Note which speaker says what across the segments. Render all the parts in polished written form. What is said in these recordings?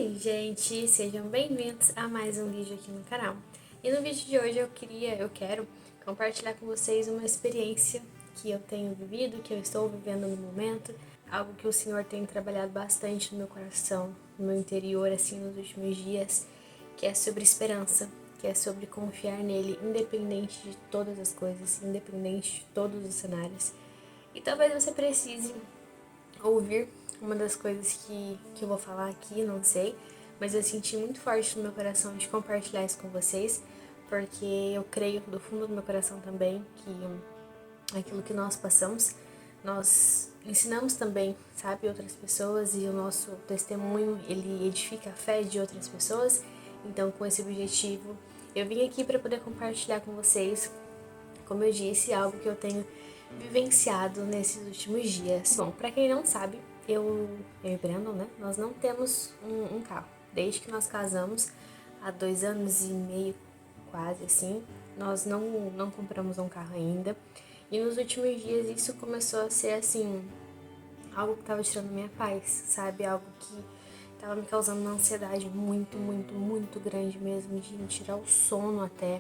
Speaker 1: Oi, gente, sejam bem-vindos a mais um vídeo aqui no canal. E no vídeo de hoje eu quero compartilhar com vocês uma experiência que eu tenho vivido, que eu estou vivendo no momento, algo que o Senhor tem trabalhado bastante no meu coração, no meu interior, assim, nos últimos dias, que é sobre esperança, que é sobre confiar nele, independente de todas as coisas, independente de todos os cenários. E talvez você precise ouvir uma das coisas que eu vou falar aqui, não sei, mas eu senti muito forte no meu coração de compartilhar isso com vocês, porque eu creio do fundo do meu coração também que aquilo que nós passamos, nós ensinamos também, sabe, outras pessoas, e o nosso testemunho, ele edifica a fé de outras pessoas. Então, com esse objetivo, eu vim aqui para poder compartilhar com vocês, como eu disse, algo que eu tenho vivenciado nesses últimos dias. Bom, para quem não sabe, eu e o Brandon, né? Nós não temos um carro. Desde que nós casamos, há 2 anos e meio, quase assim, nós não compramos um carro ainda. E nos últimos dias isso começou a ser assim, algo que tava tirando minha paz, sabe? Algo que tava me causando uma ansiedade muito, muito, muito grande mesmo, de me tirar o sono até.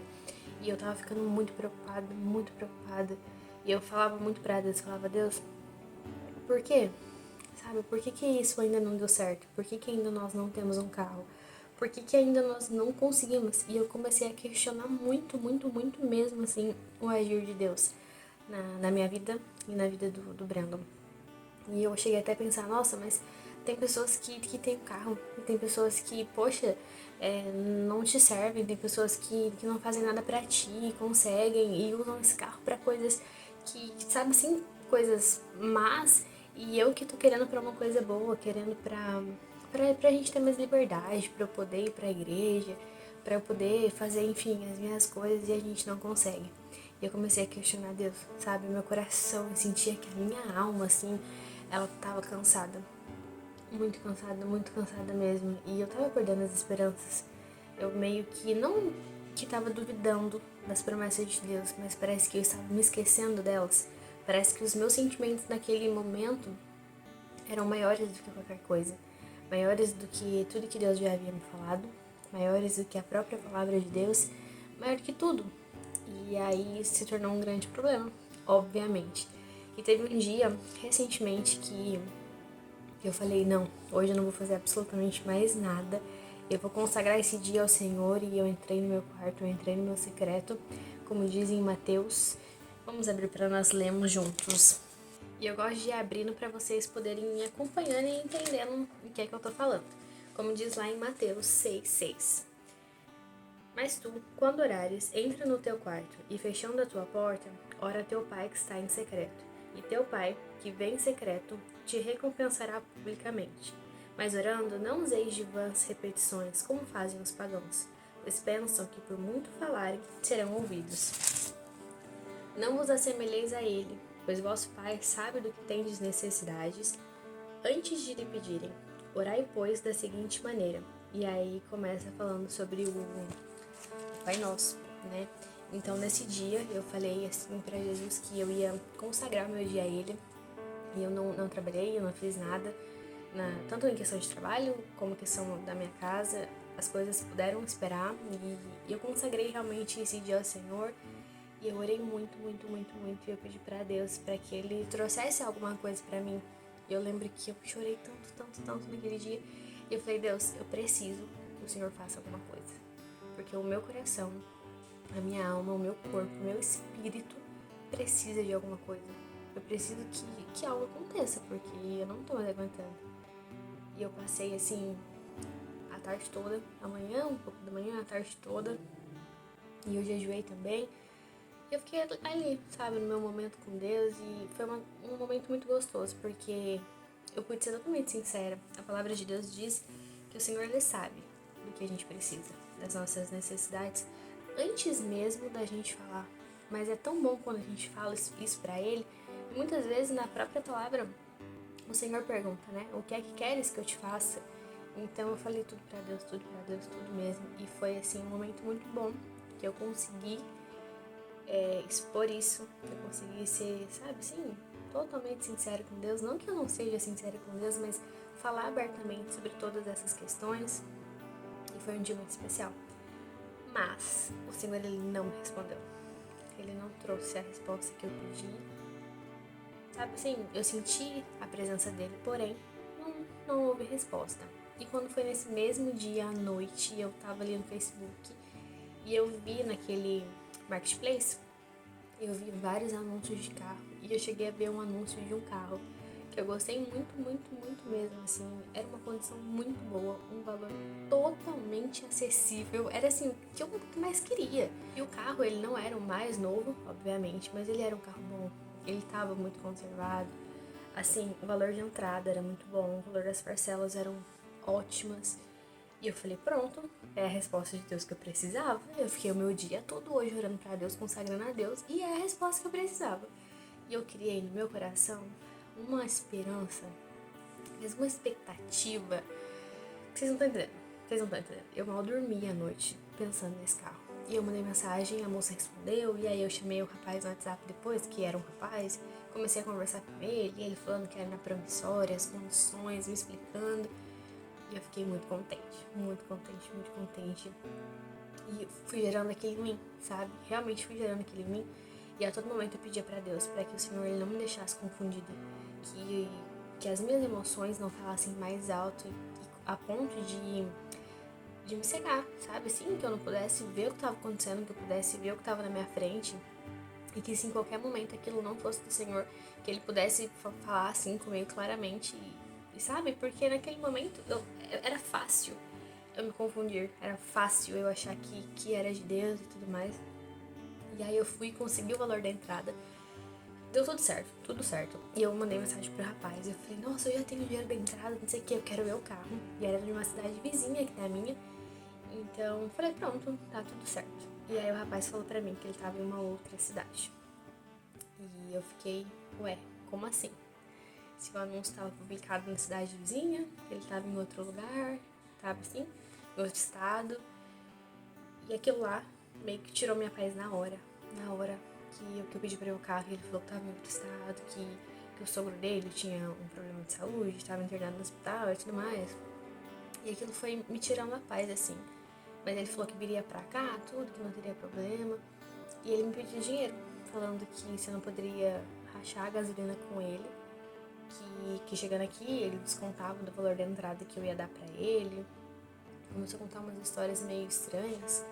Speaker 1: E eu tava ficando muito preocupada, muito preocupada. E eu falava muito pra Deus, falava, Deus, por quê? Sabe, por que isso ainda não deu certo? Por que ainda nós não temos um carro? Por que ainda nós não conseguimos? E eu comecei a questionar muito, muito, muito mesmo, assim, o agir de Deus na minha vida e na vida do Brandon. E eu cheguei até a pensar, nossa, mas tem pessoas que têm carro, e tem pessoas que, poxa, não te servem, tem pessoas que não fazem nada pra ti, conseguem e usam esse carro pra coisas que, sabe assim, coisas más, e eu que tô querendo pra uma coisa boa, querendo pra gente ter mais liberdade, pra eu poder ir pra igreja, pra eu poder fazer, enfim, as minhas coisas, e a gente não consegue. E eu comecei a questionar Deus, sabe? Meu coração, eu sentia que a minha alma, assim, ela tava cansada. Muito cansada mesmo. E eu tava perdendo as esperanças. Eu meio que não que tava duvidando das promessas de Deus, mas parece que eu estava me esquecendo delas. Parece que os meus sentimentos naquele momento eram maiores do que qualquer coisa. Maiores do que tudo que Deus já havia me falado. Maiores do que a própria palavra de Deus. Maior do que tudo. E aí isso se tornou um grande problema, obviamente. E teve um dia, recentemente, que eu falei, não, hoje eu não vou fazer absolutamente mais nada. Eu vou consagrar esse dia ao Senhor. E eu entrei no meu quarto, eu entrei no meu secreto, como dizem em Mateus. Vamos abrir para nós lermos juntos. E eu gosto de ir abrindo para vocês poderem ir acompanhando e entendendo o que é que eu tô falando. Como diz lá em Mateus 6:6. Mas tu, quando orares, entra no teu quarto e, fechando a tua porta, ora a teu pai que está em secreto. E teu pai, que vem em secreto, te recompensará publicamente. Mas orando, não useis de vãs repetições, como fazem os pagãos, pois pensam que por muito falarem serão ouvidos. Não vos assemelheis a ele, pois vosso pai sabe do que tendes necessidades, antes de lhe pedirem. Orai, pois, da seguinte maneira. E aí começa falando sobre o Pai Nosso, né? Então, nesse dia, eu falei assim para Jesus que eu ia consagrar meu dia a Ele. E eu não trabalhei, eu não fiz nada, tanto em questão de trabalho como em questão da minha casa. As coisas puderam esperar e eu consagrei realmente esse dia ao Senhor. E eu orei muito, muito, muito, muito. E eu pedi para Deus para que Ele trouxesse alguma coisa para mim. E eu lembro que eu chorei tanto, tanto, tanto naquele dia. E eu falei, Deus, eu preciso que o Senhor faça alguma coisa. Porque o meu coração, a minha alma, o meu corpo, o meu espírito precisa de alguma coisa. Eu preciso que algo aconteça, porque eu não tô mais aguentando. E eu passei assim a tarde toda, amanhã, um pouco da manhã, a tarde toda. E eu jejuei também. E eu fiquei ali, sabe, no meu momento com Deus. E foi um momento muito gostoso, porque eu pude ser totalmente sincera. A palavra de Deus diz que o Senhor, Ele sabe do que a gente precisa, das nossas necessidades, antes mesmo da gente falar. Mas é tão bom quando a gente fala isso pra Ele. E muitas vezes na própria palavra o Senhor pergunta, né? O que é que queres que eu te faça? Então eu falei tudo pra Deus, tudo mesmo. E foi assim um momento muito bom que eu consegui expor isso, que eu consegui ser, sabe, assim, totalmente sincera com Deus. Não que eu não seja sincera com Deus, mas falar abertamente sobre todas essas questões. E foi um dia muito especial. Mas o Senhor, Ele não me respondeu. Ele não trouxe a resposta que eu pedi. Sabe assim, eu senti a presença dele, porém, não houve resposta. E quando foi nesse mesmo dia à noite, eu tava ali no Facebook e eu vi naquele marketplace, eu vi vários anúncios de carro. E eu cheguei a ver um anúncio de um carro que eu gostei muito, muito, muito mesmo, assim. Era uma condição muito boa, um valor totalmente acessível. Era assim, o que eu mais queria. E o carro, ele não era o mais novo, obviamente, mas ele era um carro bom. Ele estava muito conservado. Assim, o valor de entrada era muito bom, o valor das parcelas eram ótimas. E eu falei, pronto, é a resposta de Deus que eu precisava. Eu fiquei o meu dia todo hoje orando pra Deus, consagrando a Deus, e é a resposta que eu precisava. E eu criei no meu coração uma esperança, mesmo uma expectativa, que vocês não estão entendendo. Vocês não estão entendendo. Eu mal dormi à noite pensando nesse carro. E eu mandei mensagem, a moça respondeu, e aí eu chamei o rapaz no WhatsApp depois, que era um rapaz, comecei a conversar com ele, e ele falando que era na promissória, as condições, me explicando. E eu fiquei muito contente, muito contente, muito contente. E fui gerando aquele mim, sabe? Realmente fui gerando aquele mim. E a todo momento eu pedia pra Deus, para que o Senhor ele não me deixasse confundida. Que as minhas emoções não falassem mais alto a ponto de me cegar, sabe? Assim, que eu não pudesse ver o que estava acontecendo, que eu pudesse ver o que estava na minha frente. E que se em qualquer momento aquilo não fosse do Senhor, que Ele pudesse falar assim comigo claramente. E sabe? Porque naquele momento era fácil eu me confundir. Era fácil eu achar que era de Deus e tudo mais. E aí eu fui conseguir o valor da entrada. Deu tudo certo, tudo certo. E eu mandei mensagem pro rapaz. Eu falei, nossa, eu já tenho dinheiro da entrada, não sei o que, eu quero ver o carro. E era de uma cidade vizinha que da minha. Então, falei, pronto, tá tudo certo. E aí o rapaz falou pra mim que ele tava em uma outra cidade. E eu fiquei, ué, como assim? Se o anúncio estava publicado na cidade vizinha, ele estava em outro lugar, sabe assim, em outro estado. E aquilo lá meio que tirou minha paz na hora. Na hora que eu pedi pra ir o carro, ele falou que estava em outro estado, que o sogro dele tinha um problema de saúde, estava internado no hospital e tudo mais. E aquilo foi me tirando a paz, assim. Mas ele falou que viria pra cá, tudo, que não teria problema. E ele me pediu dinheiro, falando que se eu não poderia rachar a gasolina com ele, que chegando aqui ele descontava do valor da entrada que eu ia dar pra ele. Começou a contar umas histórias meio estranhas.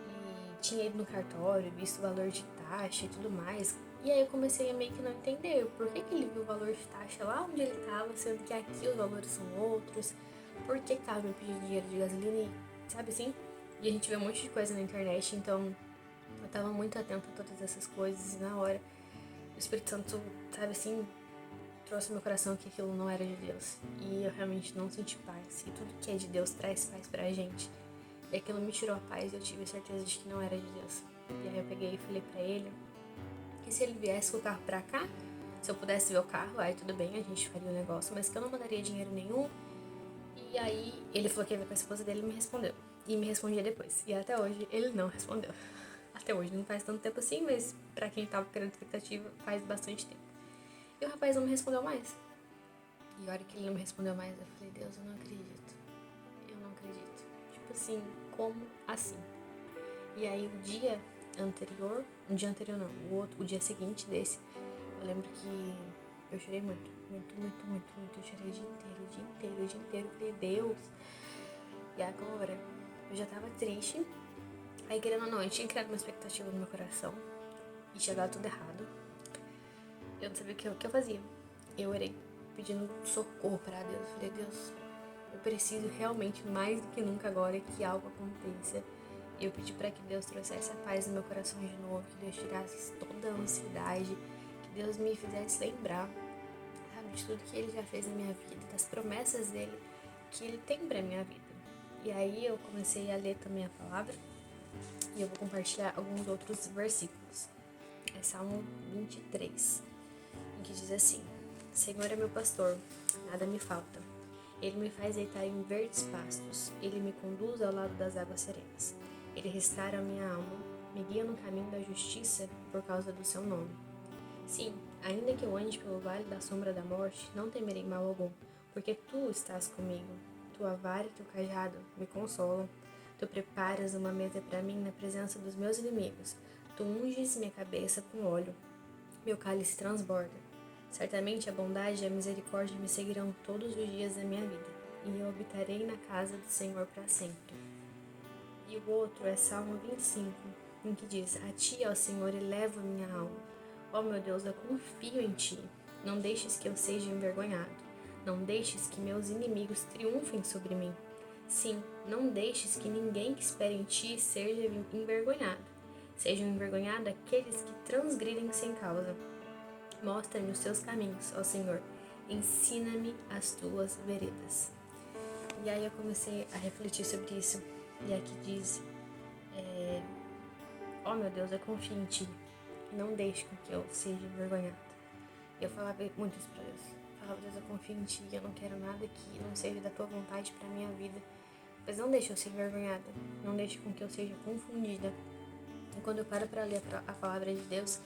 Speaker 1: E tinha ido no cartório, visto o valor de taxa e tudo mais. E aí eu comecei a meio que não entender por que ele viu o valor de taxa lá onde ele tava, sendo que aqui os valores são outros. Por que tava me pedindo dinheiro de gasolina e, sabe assim? E a gente vê um monte de coisa na internet, então eu tava muito atenta a todas essas coisas. E na hora o Espírito Santo, sabe assim, trouxe ao meu coração que aquilo não era de Deus. E eu realmente não senti paz. E tudo que é de Deus traz paz pra gente. E aquilo me tirou a paz e eu tive certeza de que não era de Deus. E aí eu peguei e falei pra ele que se ele viesse com o carro pra cá, se eu pudesse ver o carro, aí tudo bem, a gente faria o negócio, mas que eu não mandaria dinheiro nenhum. E aí ele falou que ia ver com a esposa dele e me respondeu. E me respondia depois. E até hoje ele não respondeu. Até hoje, não faz tanto tempo assim, mas pra quem tava criando expectativa, faz bastante tempo. E o rapaz não me respondeu mais. E a hora que ele não me respondeu mais, eu falei, Deus, eu não acredito. Eu não acredito. Tipo assim, como assim? E aí o dia anterior não, o dia seguinte desse, eu lembro que eu chorei muito. Eu chorei o dia inteiro. Eu falei, Deus, e agora? Eu já tava triste. Aí, querendo ou não, eu tinha criado uma expectativa no meu coração. E tinha dado tudo errado. Eu não sabia o que eu fazia. Eu orei pedindo socorro pra Deus. Eu falei, Deus, eu preciso realmente mais do que nunca agora que algo aconteça. E eu pedi pra que Deus trouxesse a paz no meu coração de novo, que Deus tirasse toda a ansiedade, que Deus me fizesse lembrar, sabe, de tudo que Ele já fez na minha vida, das promessas dEle que Ele tem pra minha vida. E aí eu comecei a ler também a palavra e eu vou compartilhar alguns outros versículos. É Salmo 23, em que diz assim: Senhor é meu pastor, nada me falta. Ele me faz deitar em verdes pastos, ele me conduz ao lado das águas serenas. Ele restaura a minha alma, me guia no caminho da justiça por causa do seu nome. Sim, ainda que eu ande pelo vale da sombra da morte, não temerei mal algum, porque tu estás comigo. Tua vara e teu cajado me consolam. Tu preparas uma mesa para mim na presença dos meus inimigos. Tu unges minha cabeça com óleo. Meu cálice transborda. Certamente a bondade e a misericórdia me seguirão todos os dias da minha vida, e eu habitarei na casa do Senhor para sempre. E o outro é Salmo 25, em que diz: A ti, ó Senhor, elevo a minha alma. Ó meu Deus, eu confio em ti. Não deixes que eu seja envergonhado. Não deixes que meus inimigos triunfem sobre mim. Sim, não deixes que ninguém que espere em ti seja envergonhado. Sejam envergonhados aqueles que transgridem sem causa. Mostra-me os teus caminhos, ó Senhor. Ensina-me as tuas veredas. E aí eu comecei a refletir sobre isso. E aqui diz: ó meu Deus, eu confio em ti. Não deixe com que eu seja envergonhado. Eu falava muito isso pra Deus. Falava: Deus, eu confio em ti. Eu não quero nada que não seja da tua vontade pra minha vida. Mas não deixe eu ser envergonhada. Não deixe com que eu seja confundida. E quando eu paro para ler a palavra de Deus,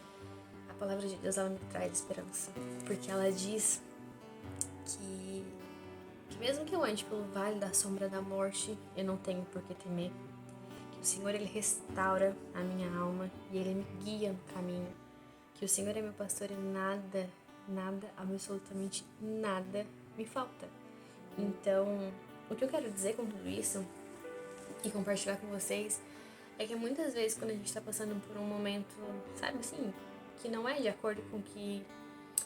Speaker 1: ela me traz esperança. Porque ela diz que mesmo que eu ande pelo vale da sombra da morte, eu não tenho por que temer. Que o Senhor, Ele restaura a minha alma e Ele me guia no caminho. Que o Senhor é meu pastor e nada, absolutamente nada me falta. Então, o que eu quero dizer com tudo isso e compartilhar com vocês é que muitas vezes quando a gente está passando por um momento, sabe assim, que não é de acordo com que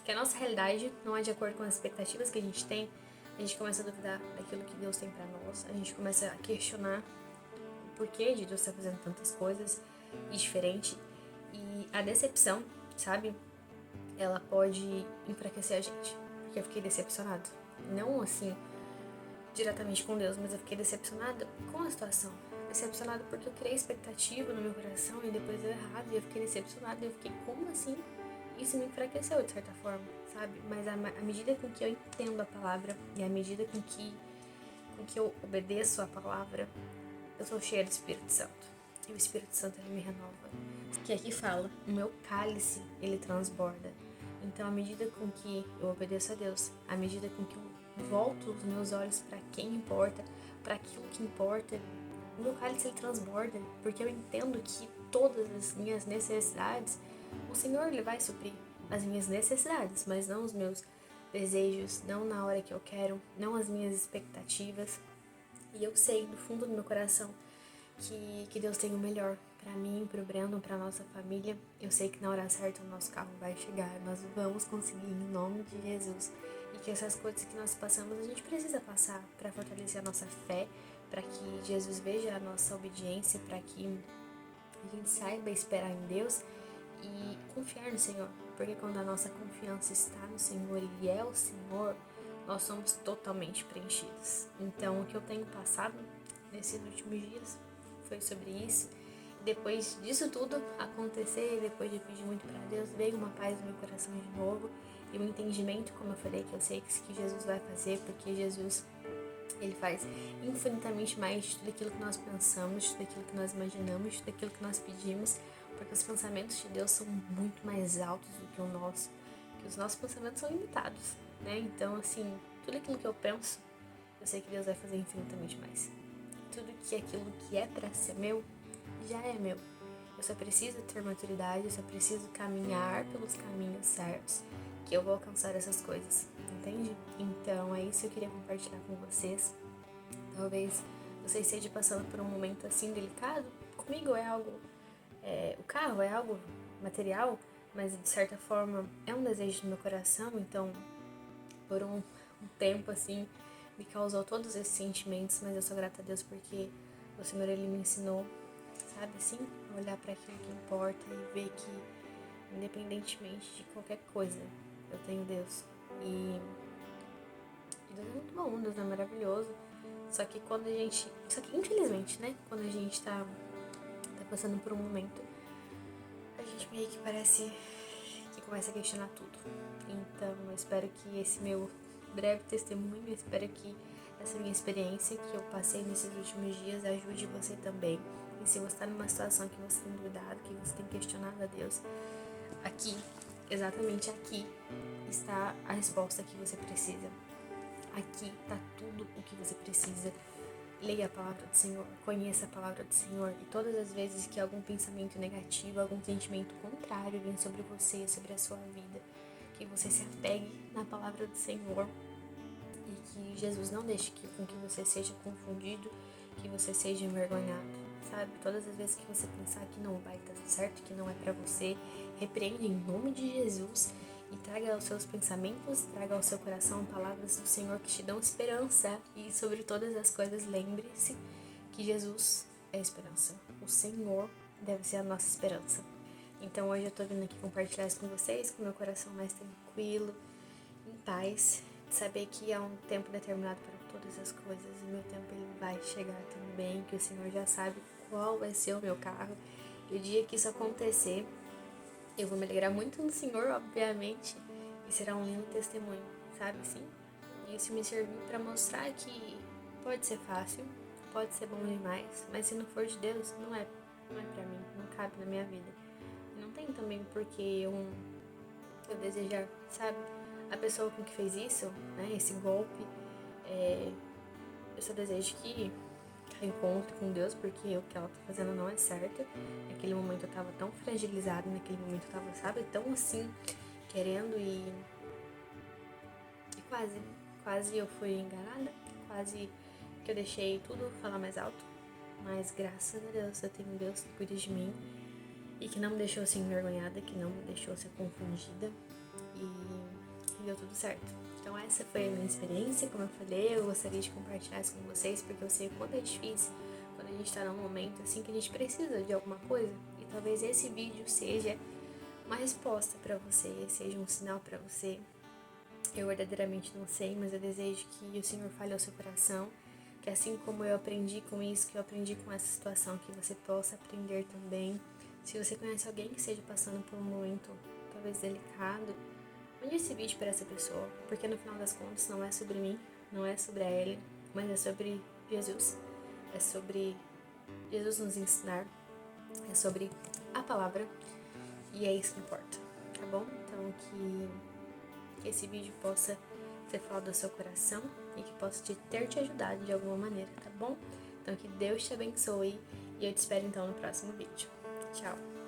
Speaker 1: a nossa realidade não é de acordo com as expectativas que a gente começa a duvidar daquilo que Deus tem para nós, a gente começa a questionar o porquê de Deus estar fazendo tantas coisas e diferente, e a decepção, sabe, ela pode enfraquecer a gente, porque eu fiquei decepcionada, não assim diretamente com Deus, mas eu fiquei decepcionada com a situação. Decepcionada porque eu criei expectativa no meu coração e depois deu errado, e eu fiquei decepcionada, e eu fiquei, como assim? Isso me enfraqueceu de certa forma, sabe? Mas à medida com que eu entendo a palavra e à medida com que eu obedeço a palavra, eu sou cheia do Espírito Santo. E o Espírito Santo, ele me renova. Que aqui fala: o meu cálice, ele transborda. Então, à medida com que eu obedeço a Deus, à medida com que eu volto os meus olhos para quem importa, para aquilo que importa, o meu cálice, ele transborda, porque eu entendo que todas as minhas necessidades, o Senhor, ele vai suprir as minhas necessidades, mas não os meus desejos, não na hora que eu quero, não as minhas expectativas. E eu sei do fundo do meu coração que Deus tem o melhor para mim, para o Brandon, para nossa família. Eu sei que na hora certa o nosso carro vai chegar, nós vamos conseguir em nome de Jesus. E que essas coisas que nós passamos, a gente precisa passar para fortalecer a nossa fé, para que Jesus veja a nossa obediência, para que a gente saiba esperar em Deus e confiar no Senhor. Porque quando a nossa confiança está no Senhor e Ele é o Senhor, nós somos totalmente preenchidos. Então, o que eu tenho passado nesses últimos dias foi sobre isso. Depois disso tudo acontecer, depois de pedir muito para Deus, veio uma paz no meu coração de novo e um entendimento, como eu falei, que eu sei que Jesus vai fazer, porque Jesus, ele faz infinitamente mais de tudo aquilo que nós pensamos, de tudo aquilo que nós imaginamos, de tudo aquilo que nós pedimos, porque os pensamentos de Deus são muito mais altos do que o nosso, que os nossos pensamentos são limitados, né? Então, assim, tudo aquilo que eu penso, eu sei que Deus vai fazer infinitamente mais. Tudo que aquilo que é para ser meu, já é meu. Eu só preciso ter maturidade, eu só preciso caminhar pelos caminhos certos, que eu vou alcançar essas coisas, entende? Então é isso que eu queria compartilhar com vocês. Talvez você esteja passando por um momento assim delicado. Comigo é algo, o carro é algo material, mas de certa forma é um desejo do meu coração. Então, por um tempo assim, me causou todos esses sentimentos, mas eu sou grata a Deus porque o Senhor, ele me ensinou, sabe assim, a olhar para aquilo que importa e ver que, independentemente de qualquer coisa, eu tenho Deus. E Deus é muito bom, Deus é maravilhoso. Só que infelizmente, né, quando a gente tá passando por um momento, a gente meio que parece que começa a questionar tudo. Então, eu espero que esse meu breve testemunho, eu espero que essa minha experiência que eu passei nesses últimos dias ajude você também. E se você está numa situação que você tem duvidado, que você tem questionado a Deus, aqui, exatamente aqui, está a resposta que você precisa. Aqui tá tudo o que você precisa. Leia a palavra do Senhor, conheça a palavra do Senhor, e todas as vezes que algum pensamento negativo, algum sentimento contrário vem sobre você, sobre a sua vida, que você se apegue na palavra do Senhor e que Jesus não deixe com que você seja confundido, que você seja envergonhado, sabe? Todas as vezes que você pensar que não vai dar certo, que não é pra você, repreende em nome de Jesus e traga aos seus pensamentos, traga ao seu coração palavras do Senhor que te dão esperança. E sobre todas as coisas, lembre-se que Jesus é a esperança. O Senhor deve ser a nossa esperança. Então hoje eu tô vindo aqui compartilhar isso com vocês, com meu coração mais tranquilo, em paz, de saber que há um tempo determinado para todas as coisas e meu tempo ele vai chegar também, que o Senhor já sabe qual vai ser o meu carro. E o dia que isso acontecer, eu vou me alegrar muito no Senhor, obviamente, e será um lindo testemunho, sabe assim? E isso me serviu para mostrar que pode ser fácil, pode ser bom demais, mas se não for de Deus, não é para mim, não cabe na minha vida. E não tem também porque eu desejar, sabe? A pessoa com que fez isso, né, esse golpe, eu só desejo que encontre com Deus, porque o que ela tá fazendo não é certo. Naquele momento eu tava tão fragilizada, naquele momento eu tava, sabe, tão assim, querendo e quase eu fui enganada, quase que eu deixei tudo falar mais alto. Mas graças a Deus eu tenho um Deus que cuida de mim e que não me deixou ser envergonhada, que não me deixou ser confundida e deu tudo certo. Então essa foi a minha experiência, como eu falei, eu gostaria de compartilhar isso com vocês porque eu sei o quanto é difícil quando a gente tá num momento assim que a gente precisa de alguma coisa e talvez esse vídeo seja uma resposta pra você, seja um sinal pra você. Eu verdadeiramente não sei, mas eu desejo que o Senhor fale ao seu coração, que assim como eu aprendi com isso, que eu aprendi com essa situação, que você possa aprender também. Se você conhece alguém que esteja passando por um momento talvez delicado, mande esse vídeo para essa pessoa, porque no final das contas não é sobre mim, não é sobre a Ellen, mas é sobre Jesus. É sobre Jesus nos ensinar, é sobre a palavra, e é isso que importa, tá bom? Então que esse vídeo possa ter falado ao seu coração e que possa ter te ajudado de alguma maneira, tá bom? Então que Deus te abençoe e eu te espero então no próximo vídeo. Tchau!